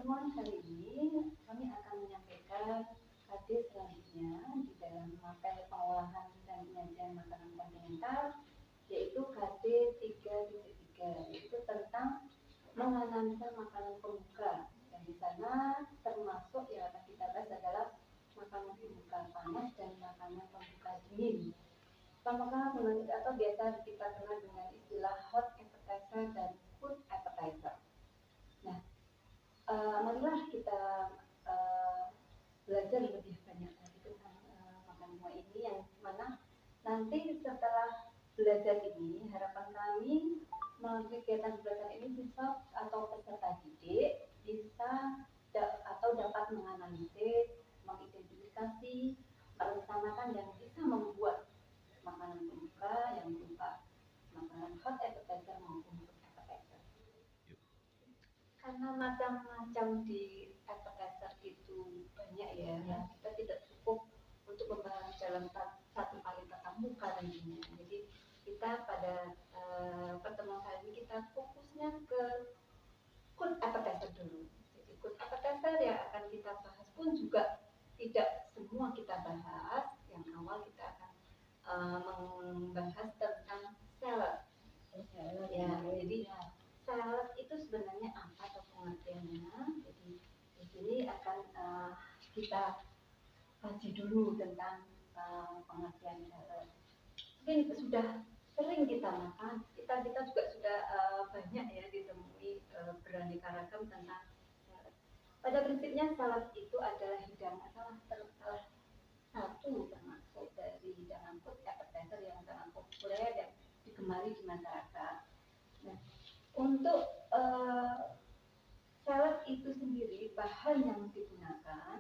pertemuan kali ini kami akan menyampaikan KD selanjutnya di dalam materi pengolahan dan penyajian makanan kontinental, yaitu KD 3.3, yaitu tentang menganalisa makanan pembuka. Dan di sana termasuk yang akan kita bahas adalah makanan pembuka panas dan makanan pembuka dingin. Makanan atau biasa kita kenal dengan istilah hot appetizer dan food appetizer. Nah, marilah kita belajar lebih banyak lagi tentang makanan semua ini, yang mana nanti setelah belajar ini harapan kami melalui kegiatan belajar ini siswa atau peserta didik bisa atau dapat menganalisis, mengidentifikasi, merencanakan dan bisa membuat makanan pembuka yang berupa makanan hot appetizer maupun food appetizer. Karena macam-macam di appetizer itu banyak ya, kita tidak cukup untuk membahas dalam satu kali tatap muka tentunya. Jadi kita pada pertemuan kali ini kita fokusnya ke food appetizer dulu. Jadi food appetizer yang akan kita bahas pun juga tidak semua kita bahas. Yang awal kita akan membahas tentang salad. Ya, jadi salad itu sebenarnya apa atau pengertiannya. Jadi di sini akan kita kaji dulu tentang pengertian salad. Mungkin sudah sering kita makan, kita juga sudah banyak ya ditemui beraneka ragam tentang salad. Pada prinsipnya salad itu adalah hidangan salah satu termasuk dari hidangan food appetizer yang sangat populer dan digemari di masyarakat. Nah, untuk salad itu sendiri, bahan yang digunakan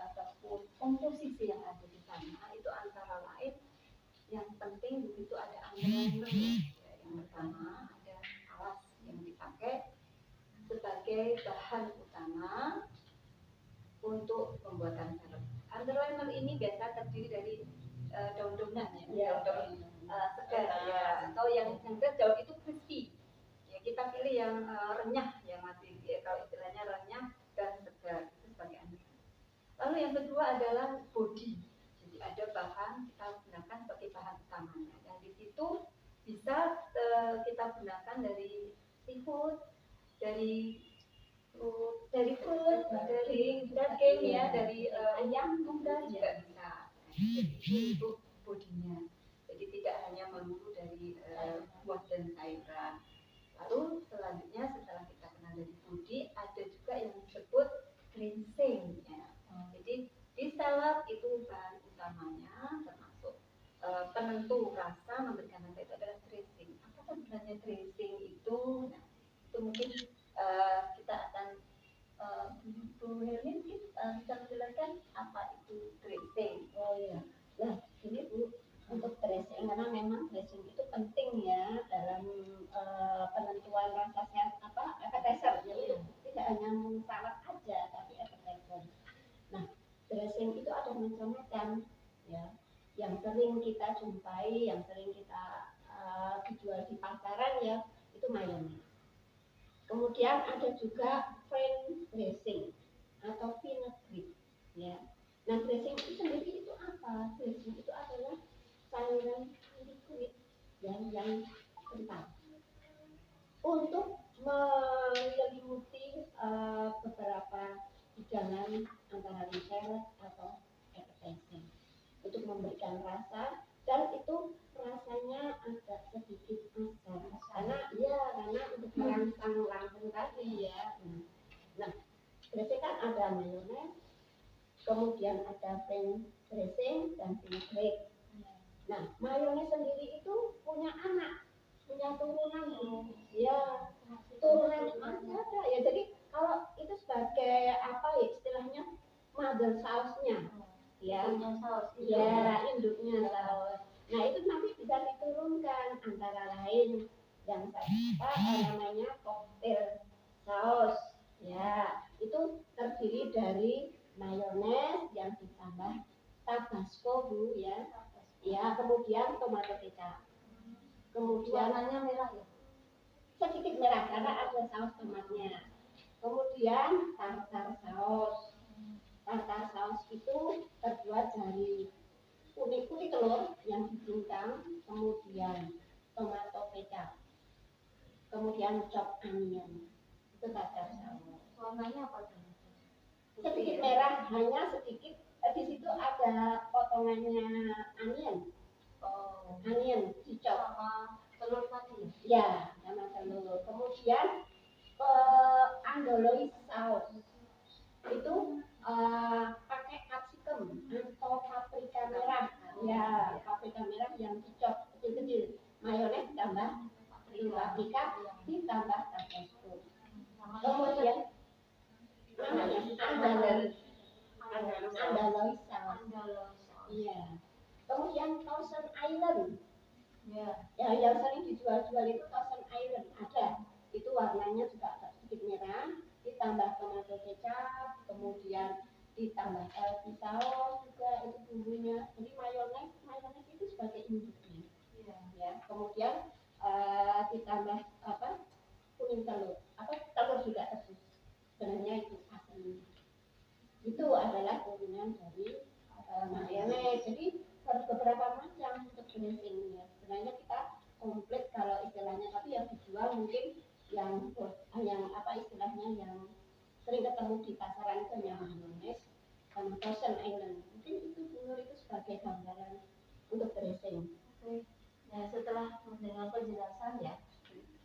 ataupun komposisi yang ada di sana itu antara lain yang penting begitu ada underliner. Yang pertama ada alas yang dipakai sebagai bahan utama untuk pembuatan salad. Underliner ini biasa terdiri dari daun-daunan ya, daun segar ya, atau yang jauh itu crispy. Ya, kita pilih yang renyah, yang masih ya, kalau istilahnya renyah dan segar itu sebagai underliner. Lalu yang kedua adalah body. Jadi ada bahan kita gunakan sebagai bahan utamanya. Dan di situ bisa kita gunakan dari seafood, dari daging ya, dari ayam juga bisa. Itu bodinya. Jadi tidak hanya melulu dari buah dan sayuran. Lalu selanjutnya setelah kita kenal dari body, ada juga yang disebut dressing ya. Jadi di salad itu bahan utamanya termasuk penentu rasa, memberikan rasa itu adalah dressing. Apa sebenarnya dressing itu? Nah, itu mungkin kita akan Bu Hermin bisa menjelaskan apa itu dressing. Oh iya. Nah, ini Bu, untuk dressing, karena memang dressing itu penting ya dalam penentuan rasa appetizer. Jadi tidak hanya salad aja, tapi appetizer. Nah, dressing itu ada macam-macam ya. Yang sering kita jumpai, yang sering kita dijual di pasaran ya, itu mayones. Kemudian ada juga French dressing atau vinaigrette ya. Nah, dressing itu sendiri itu apa? Dressing itu adalah cairan liquid yang kental untuk menyelimuti beberapa hidangan antara salad atau appetizer untuk memberikan rasa, dan itu rasanya agak sedikit asam karena untuk merangsang lambung tadi ya. Nah, dressing kan ada mayones, kemudian ada French dressing dan vinaigrette. Nah, mayones sendiri itu punya anak, punya turunan ya, turunan ada ya. Jadi kalau itu sebagai apa ya istilahnya, mother sauce-nya ya, induknya saus. Nah, itu nanti bisa diturunkan antara lain yang namanya cocktail saus ya. Itu terdiri dari mayones yang ditambah tabasco Bu ya. Ya, kemudian tomato kecap. Kemudian warnanya merah ya. Sedikit merah karena ada saus tomatnya. Kemudian tartar saus. Tartar saus itu terbuat dari kulit telur yang dicincang, kemudian tomato kecap, kemudian chop onion. Itu tartar saus. Warnanya apa tuh? Sedikit merah, hanya sedikit. Di situ ada potongannya onion. Oh, Onion dicop. sama telur tadi. Ya, sama telur. Kemudian andalouse saus itu pakai capsicum atau paprika merah. Ya, paprika merah yang dicop kecil-kecil. Mayones ditambah paprika, ditambah tabasco. Kemudian namanya andalouse saus. Iya. Kemudian Thousand Island. Ya. Ya, yang sering dijual-jual itu Thousand Island ada. Itu warnanya juga agak sedikit merah, ditambah tomato kecap, kemudian ditambah elfi saus juga itu bumbunya. Jadi mayones itu sebagai induknya. Ya, kemudian ditambah kuning telur, telur juga rebus. Sebenarnya itu asalnya. Itu adalah turunan dari mayones. Jadi beberapa macam untuk dressing ya. Sebenarnya kita komplit kalau istilahnya, tapi yang dijual mungkin yang istilahnya yang sering ketemu di pasaran itu yang mayones sama Thousand Island. Mungkin itu dulu itu sebagai gambaran untuk dressing. Oke. Nah, setelah mendengar penjelasan ya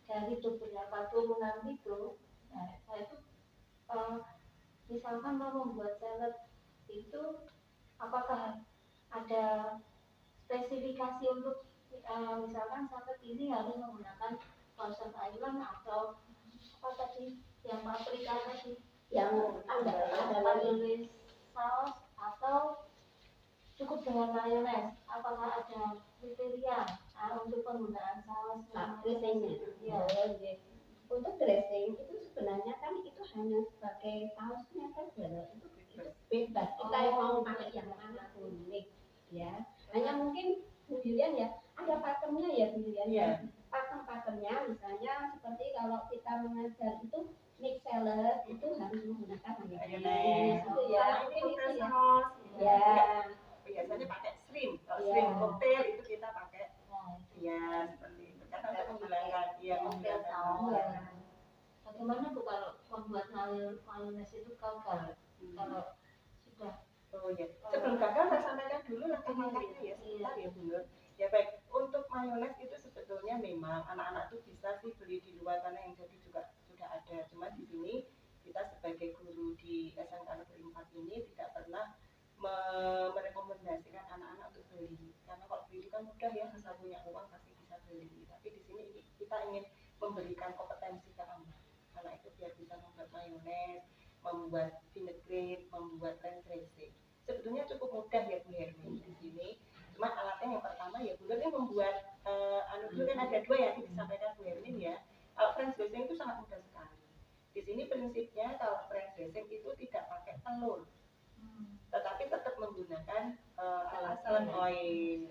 dari beberapa turunan itu, nah, saya itu misalkan mau membuat salad itu apakah ada spesifikasi untuk misalkan salad ini harus menggunakan Thousand Island atau apa tadi yang paprika tadi Yang ada lagi saus atau cukup dengan mayones? Apakah ada kriteria untuk penggunaan saus? Dressingnya. Ya. Untuk dressing itu sebenarnya kan itu hanya sebagai sausnya saja, itu bebas. Kita yang mau pakai yang mana pun, ya. Hanya mungkin Bu Lilian ya ada pakemnya ya Bu Lilian. Iya. Pakem-pakemnya misalnya seperti kalau kita mengajar itu mix salad itu harus menggunakan mayonnaise itu ya. Mungkin itu ya. Ya. Biasanya pakai shrimp. Kalau shrimp cocktail itu kita pakai ya seperti itu. Karena untuk menggunakan cocktail saus. Ya. Bagaimana Bu kalau membuat mayones itu gagal? Kalau sudah sebelum gagal saya sampaikan dulu langkah-langkahnya ya sebentar ya Bu Nur. Ya baik, untuk mayones itu sebetulnya memang anak-anak tuh bisa sih beli di luar sana yang jadi juga sudah ada. Cuma di sini kita sebagai guru di SMK Negeri 4 ini tidak pernah merekomendasikan anak-anak untuk beli. Karena kalau beli kan mudah ya, asal punya uang pasti bisa beli. Tapi di sini kita ingin memberikan kompetensi ke anak. Anak itu biar bisa membuat mayones, membuat vinaigrette, membuat ranch dressing. Sebetulnya cukup mudah ya Bu Hermi di sini. Cuma alatnya yang pertama ya Bu Hermi membuat dulu kan ada dua yang disampaikan Bu Hermi ya. Kalau ranch dressing itu sangat mudah sekali. Di sini prinsipnya kalau ranch dressing itu tidak pakai telur, tetapi tetap menggunakan salad oil.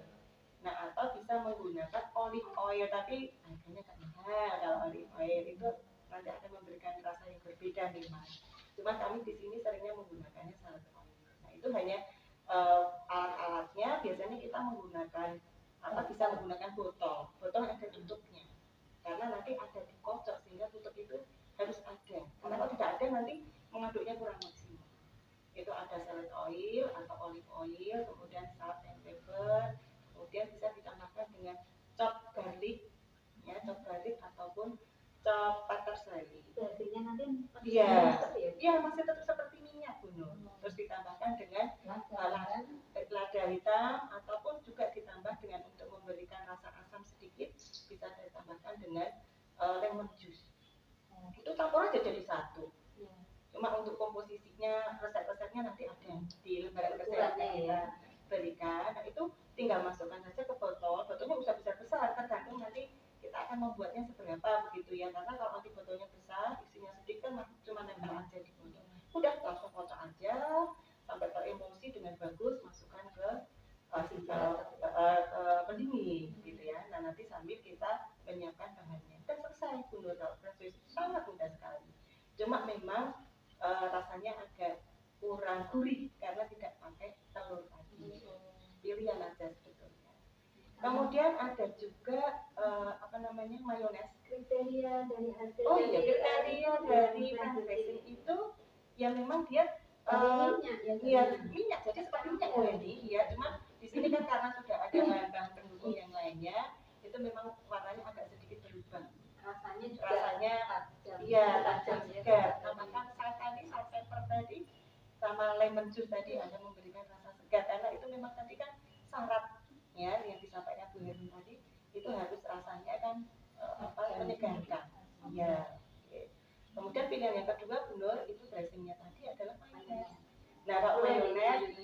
Nah, atau bisa menggunakan olive oil, tapi harganya agak mahal. Kalau olive oil itu nanti akan memberikan rasa yang berbeda memang. Cuma kami di sini seringnya menggunakannya salad oil. Nah, itu hanya alat-alatnya. Biasanya kita menggunakan bisa menggunakan botol yang ada tutupnya. Karena nanti ada dikocok sehingga tutup itu harus ada. Karena kalau tidak ada nanti mengaduknya kurang maksimal. Itu ada salad oil atau olive oil, kemudian salt and pepper, kemudian bisa ditambahkan dengan chop garlic, ya chop garlic ataupun chop parsley. Berarti nanti Iya masih tetap seperti minyak Bu Nur. Terus ditambahkan dengan lada hitam ataupun juga ditambah dengan untuk memberikan rasa asam sedikit bisa ditambahkan dengan lemon juice. Itu campur aja jadi satu. Cuma untuk komposisinya resep-resepnya nanti ada di lembaran kesehatan kita berikan. Nah itu tinggal masukkan saja ke botol. Botolnya bisa besar tergantung nanti kita akan membuatnya seberapa begitu ya. Karena kalau nanti botolnya besar isinya sedikit kan cuma nempel aja di botol. Udah langsung kocok aja sampai teremulsi dengan bagus, masukkan ke pendingin gitu ya. Nah nanti sambil kita menyiapkan bahannya dan selesai Bu Nur. Kalau proses sangat mudah sekali. Cuma memang rasanya agak gurih karena tidak pakai telur tadi. Pilihan aja sebetulnya. Kemudian ada juga mayones. Kriteria dari hasil. Oh iya, kriteria dari French dressing itu ya memang dia minyak, jadi seperti minyak goreng ya. Cuma di sini kan karena sudah ada bahan-bahan pendukung yang lainnya, itu memang warnanya agak sedikit berubah. Rasanya tajam segar. Tambahkan salt pepper tadi sama lemon juice tadi hanya memberikan rasa segar karena itu memang tadi kan syarat ya yang disampaikan Bu Herun tadi itu harus rasanya kan menyegarkan. Ya. Kemudian pilihan yang kedua Bu Nur itu dressingnya tadi adalah mayones. Nah kalau mayones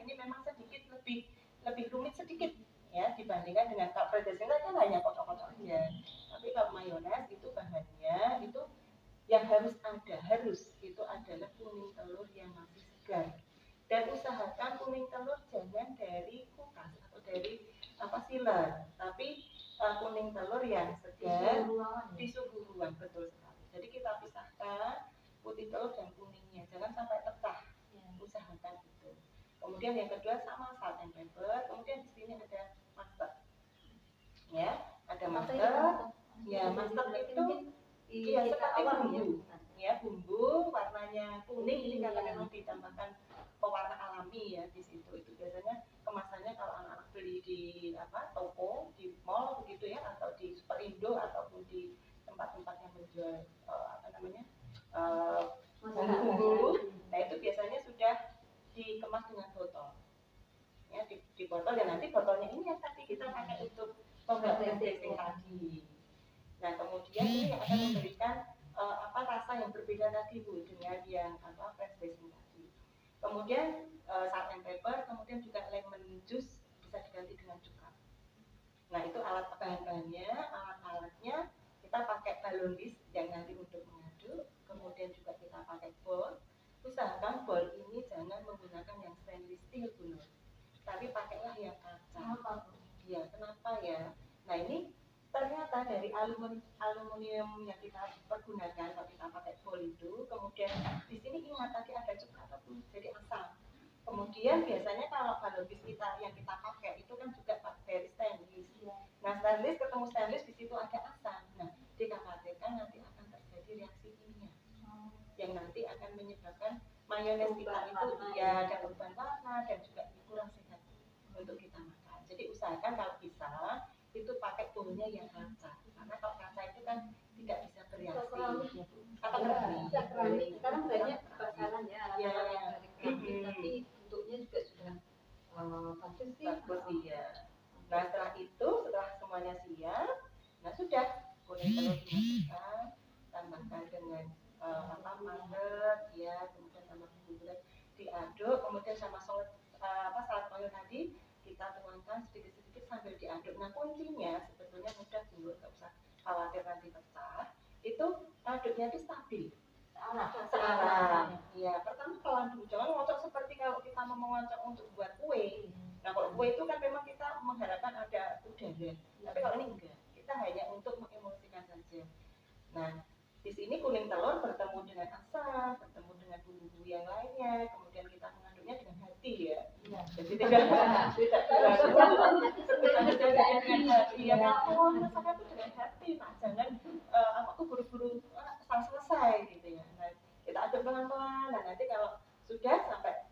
ini memang sedikit lebih rumit sedikit ya dibandingkan dengan kalau dressing kan hanya kocok-kocok aja. Tapi kalau mayones itu bahannya itu yang harus itu adalah kuning telur yang masih segar. Dan usahakan kuning telur jangan dari kulkas atau dari sealer, tapi kuning telur yang segar di suhu ruang, betul sekali. Jadi kita pisahkan putih telur dan kuningnya, jangan sampai pecah. Usahakan itu. Kemudian yang kedua sama salt and pepper. Kemudian di sini ada mustard. Ya, ada mustard. Ya, mustard itu seperti bumbu. Ya, bumbu warnanya kuning ini karena memang ditambahkan pewarna alami ya di situ. Itu biasanya kemasannya kalau anak-anak beli di toko, di mall begitu ya, atau di Superindo ataupun di tempat-tempat yang menjual bumbu. Nah itu biasanya sudah dikemas dengan botol. Ya, di botol dan nanti botolnya ini yang tadi kita pakai untuk pembuat dressing tadi. Nah kemudian ini akan memberikan rasa yang berbeda tadi Bu dengan yang French dressing tadi. Kemudian salt and pepper, kemudian juga lemon juice bisa diganti dengan cuka. Nah itu alat bahan-bahannya, alat-alatnya kita pakai balon whisk yang nanti untuk mengaduk. Kemudian juga kita pakai bowl. Usahakan bowl ini jangan menggunakan yang stainless steel Bu Nur, tapi pakailah yang kaca. Ya kenapa ya? Nah ini ternyata dari aluminium yang kita pergunakan kalau kita pakai bowl itu, kemudian di sini ingat tadi ada cuka atau jadi asam. Kemudian biasanya kalau balon whisk kita yang kita pakai itu kan juga dari stainless. Nah stainless ketemu stainless di situ ada asam. Nah dikhawatirkan nanti akan terjadi reaksi kimia yang nanti akan menyebabkan mayones kita itu ya ada perubahan warna dan juga kurang sehat untuk kita makan. Jadi usahakan kalau bisa itu pakai bowlnya yang kaca, karena kalau kaca itu kan tidak bisa bereaksi atau keramik. Sekarang banyak bakalan ya alat-alat dari keramik, tapi bentuknya juga sudah bagus sih. Iya. Nah setelah semuanya siap, nah sudah kuning telur dimasukkan, tambahkan dengan mustard ya, kemudian tambah bumbu diaduk, kemudian sama salt mayo tadi kita tuangkan sedikit-sedikit sambil diaduk. Nah kuncinya sebetulnya mudah dulu, nggak usah khawatir nanti pecah. Itu aduknya itu stabil, searah. Ya pertama pelan dulu, jangan ngocok seperti kalau kita mau mengocok untuk buat kue. Nah kalau kue itu kan memang kita mengharapkan ada udara, tapi kalau ini enggak, kita hanya untuk mengemulsikan saja. Nah di sini kuning telur bertemu dengan asam, bertemu dengan bumbu yang lainnya, kemudian kita mengaduknya dengan hati ya. Jadi tidak dengan hati ya, kalau masakan itu dengan hati, Pak. Jangan buru-buru selesai gitu ya. Nah, kita aduk pelan-pelan. Nah, nanti kalau sudah sampai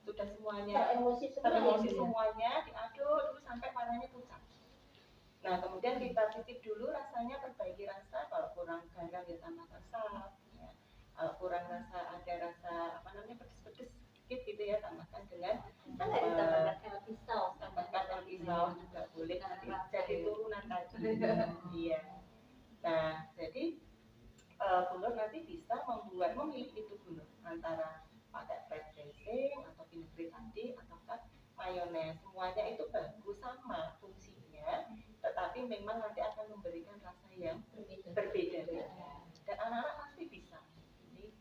sudah semuanya teremosi semuanya, diaduk dulu sampai warnanya pucat. Nah kemudian kita cicip dulu rasanya, perbaiki rasa, kalau kurang garam ya tambahkan salt ya. Kalau kurang ada rasa pedes-pedes sedikit gitu ya, tambahkan dengan tambahkan pisau juga boleh, nanti jadi turunan tadi. Iya. Nah jadi Bu Nur nanti bisa memilih itu Bu Nur, antara pakai French dressing atau vinaigrette tadi ataukah mayones. Semuanya itu bagus sama fungsinya, tetapi memang nanti akan memberikan rasa yang berbeda. Dan anak-anak pasti bisa. Jadi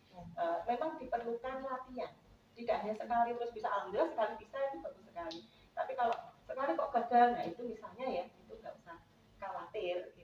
memang diperlukan latihan. Tidak hanya sekali terus bisa, alhamdulillah sekali bisa itu bagus sekali. Tapi kalau sekali kok gagal, nah itu misalnya ya, itu nggak usah khawatir.